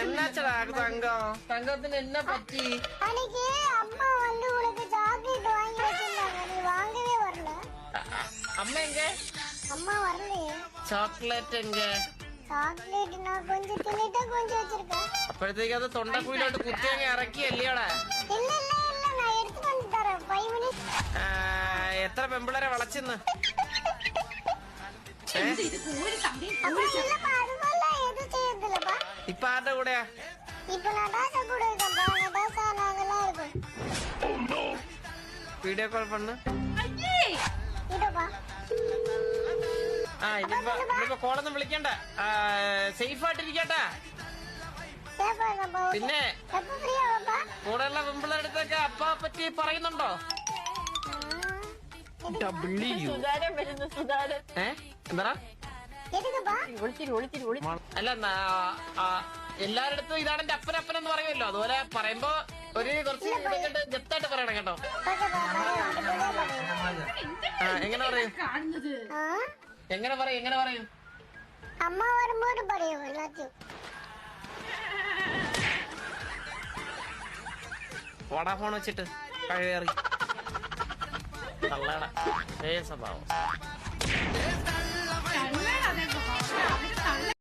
എന്നാച്ചടാ തങ്കത്തിന് എന്നാ പറ്റി? அன்னைக்கு அம்மா வந்து உனக்கு சாக்லேட் வாங்கி வச்சிருந்தாங்க, நீ வாங்கவே வரல. അമ്മ എങ്ക? அம்மா வரலையே. ചോക്ലേറ്റ് എങ്ക? சாக்லேட் நான் கொஞ்சம் தின்னுட்டு கொஞ்சம் வச்சிருக்கேன். അപ്പോഴത്തേക്ക് അത് തൊണ്ടക്കുയിലോട്ട് കുത്തിയങ്ങ് ഇറക്കിയല്ലേടാ? இல்ல இல்ல இல்ல, நான் எடுத்து வந்து தரேன் 5 minutes. എത്ര പെമ്പിളരെ വളച്ചെന്ന്? ഇപ്പൊ ആരുടെ കൂടെയാ? വീഡിയോ കോൾ പണ്ണ്. ഇനിയിപ്പോ കോളൊന്നും വിളിക്കണ്ട, സേഫ് ആയിട്ടിരിക്കട്ടാ. പിന്നെ കൂടെയുള്ള പെമ്പിളരുടെ അടുത്തൊക്കെ അപ്പ പറ്റി പറയുന്നുണ്ടോ? എന്താ അല്ല, എല്ലാരടുത്തും ഇതാണ് എന്റെ അപ്പനപ്പൻ എന്ന് പറയുമല്ലോ, അതുപോലെ പറയുമ്പോ ഒരു കുറച്ച് ജപ്തായിട്ട് പറയണം കേട്ടോ. എങ്ങനെ പറയും? എങ്ങനെ പറയും? അമ്മ വരുമ്പോഴും പറയും എല്ലാத்தைയും. വോഡാഫോൺ വെച്ചിട്ട് കഴിവേറി തള്ളയുടെ സ്വഭാവം.